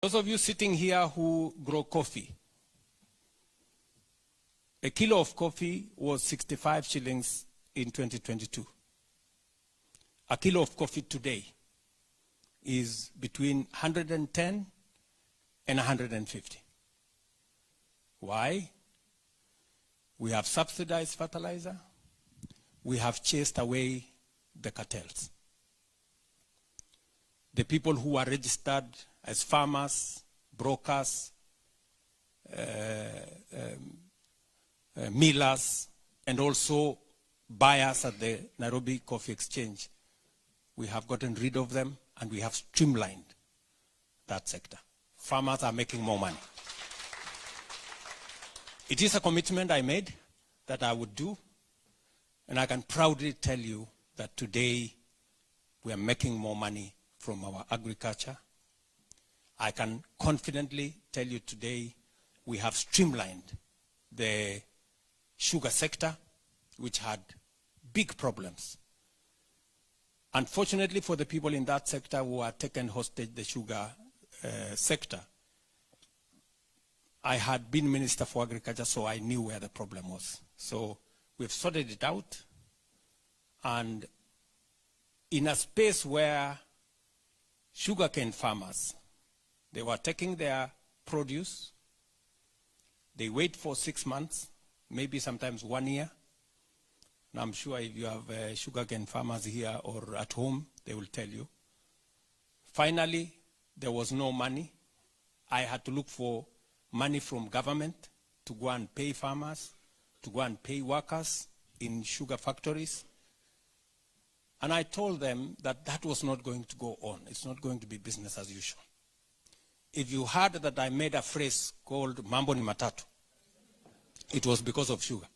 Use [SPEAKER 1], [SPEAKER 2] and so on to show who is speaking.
[SPEAKER 1] Those of you sitting here who grow coffee, a kilo of coffee was 65 shillings in 2022. A kilo of coffee today is between 110 and 150. Why? We have subsidized fertilizer. We have chased away the cartels. The people who are registered as farmers, brokers, millers, and also buyers at the Nairobi Coffee Exchange, we have gotten rid of them and we have streamlined that sector. Farmers are making more money. It is a commitment I made that I would do, and I can proudly tell you that today we are making more money from our agriculture. I can confidently tell you today we have streamlined the sugar sector, which had big problems. Unfortunately for the people in that sector who are taken hostage, the sugar sector, I had been Minister for Agriculture, so I knew where the problem was. So we've sorted it out, and in a space where sugarcane farmers, they were taking their produce, they wait for 6 months, maybe sometimes 1 year. And I'm sure if you have sugarcane farmers here or at home, they will tell you. Finally, there was no money. I had to look for money from government to go and pay farmers, to go and pay workers in sugar factories. And I told them that that was not going to go on. It's not going to be business as usual. If you heard that I made a phrase called Mambo ni Matatu, it was because of sugar.